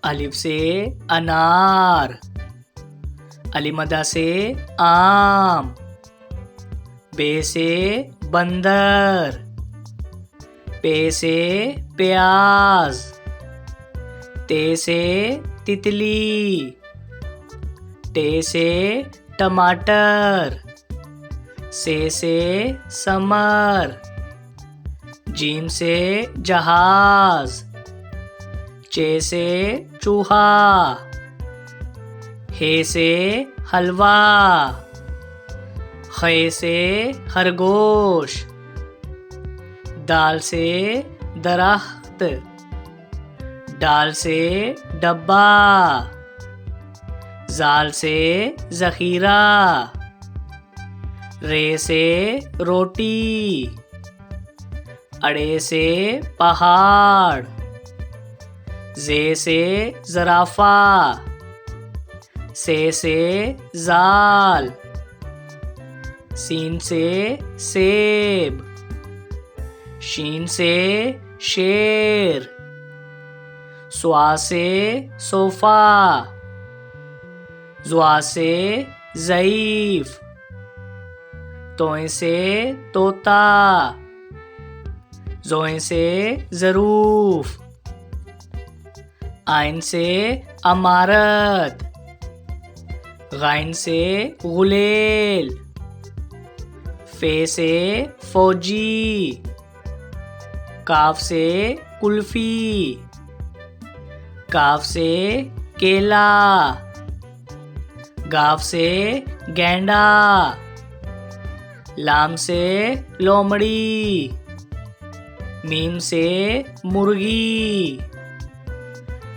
अलिफ से अनार, अलिमदा से आम, बे से बंदर, पे से प्याज, ते से तितली, टे से टमाटर, से समर, जीम से जहाज, चे से चूहा, हे से हलवा, खे से खरगोश, दाल से दरख्त, डाल से डब्बा, जाल से जखीरा, रे से रोटी, अड़े से पहाड़, जे से जराफा, से जाल, सीन से सेब, शीन से शेर, स्वा से सोफा, ज़्वा से ज़ईफ, तोए से तोता, ज़ोए से ज़रूफ, आइन से अमारत, गाइन से गुलेल, फे से फौजी, काफ से कुल्फी, काफ से केला, गाफ से गेंडा, लाम से लोमड़ी, मीम से मुर्गी,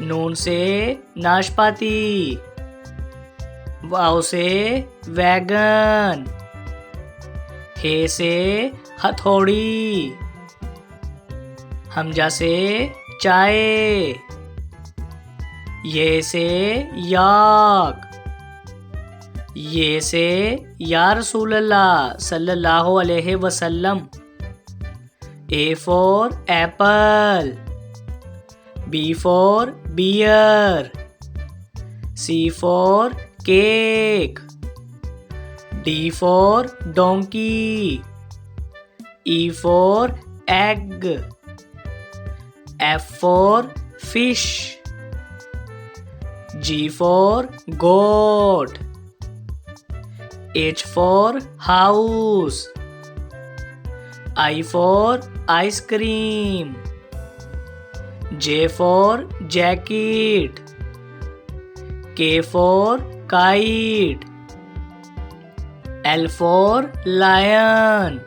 नून से नाशपाती, वाव से वैगन, हे से हथौड़ी, हमजा से चाय, ये से याक, ये से या रसूल अल्लाह सल्लल्लाहु अलैहि वसल्लम। A for apple, B for beer, C for cake, D for donkey, E for egg, F for fish, G for goat, H for house, I for ice cream, J for jacket, K for kite, L for lion,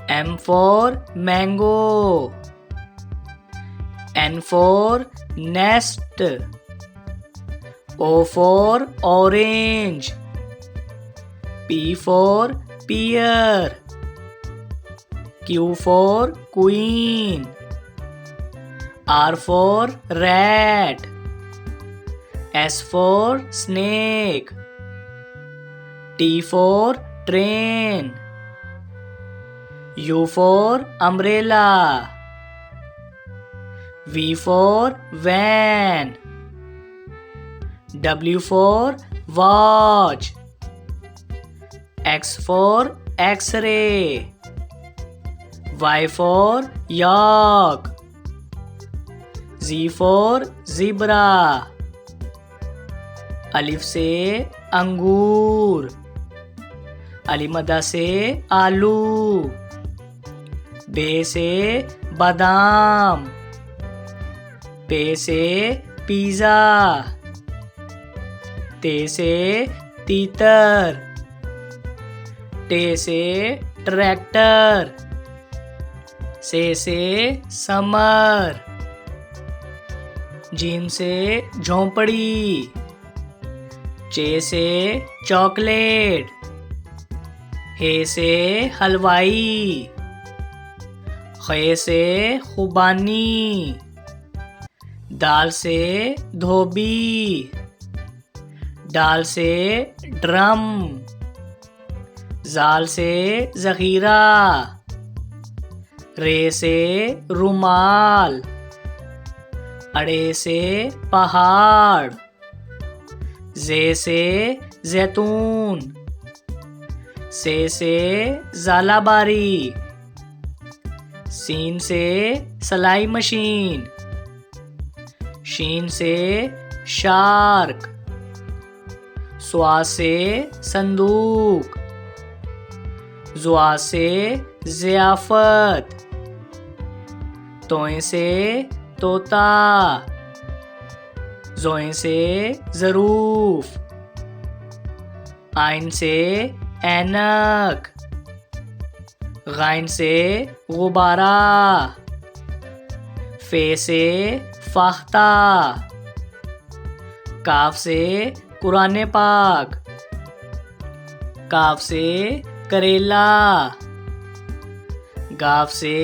M for mango, N for nest, O for orange, P for pear, Q for queen, R for rat, S for snake, T for train, U for umbrella, V for van, W for watch, X for X-ray, Y for yak, Z for zebra, अलिफ से अंगूर, अलिमदा से आलू, बे से बादाम, पे से pizza, ते से तीतर, टे से ट्रैक्टर, से समर, जीम से झोंपड़ी, चे से चॉकलेट, हे से हलवाई, खे से खुबानी, दाल से धोबी, डाल से ड्रम, जाल से जखीरा, रे से रुमाल, अड़े से पहाड़, जे से जैतून, से झालाबारी, सीन से सलाई मशीन, शीन से शार्क, स्वा से संदूक, जुआ से ज़ियाफ़त, तोए से तोता, जोए से ज़रूफ, आइन से ऐनक, गाइन से गुब्बारा, फे से फाख्ता, काफ से कुरान पाक, काफ से करेला, गाफ से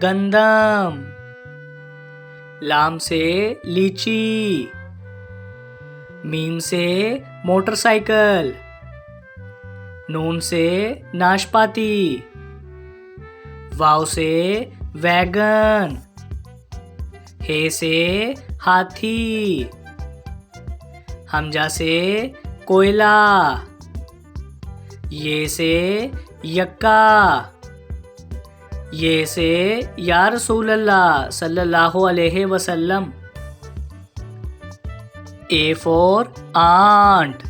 गंदम, लाम से लीची, मीम से मोटरसाइकिल, नून से नाशपाती, वाव से वैगन, हे से हाथी, हमजा से कोयला, ये से यक्का, ये से या रसूल अल्लाह सल्लल्लाहु अलैहि वसल्लम। A for ant,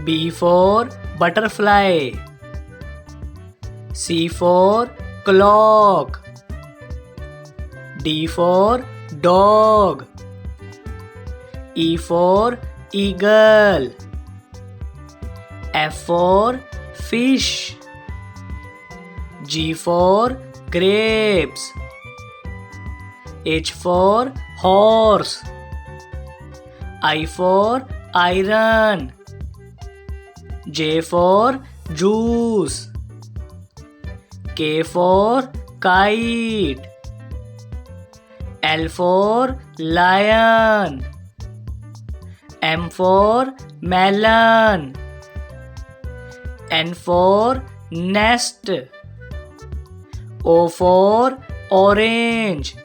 B for butterfly, C for clock, D for dog, E for eagle, F for fish, G for grapes, H for horse, I for iron, J for juice, K for kite, L for lion, M for melon, N for nest, O for orange,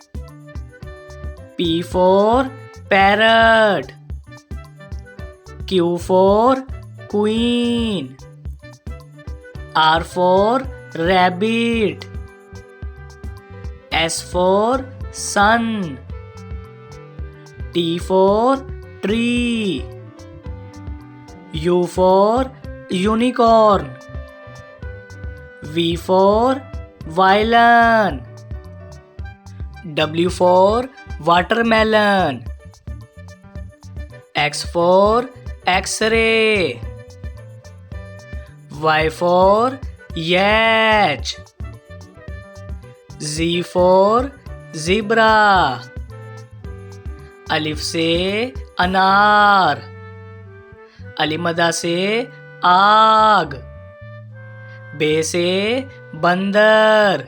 P for parrot, Q for queen, R for rabbit, S for sun, T for tree, U for unicorn, V for violin, W for watermelon, X for X-ray, Y for yacht, Z for zebra, अलिफ से अनार, अलिमदा से आग, बे से बंदर,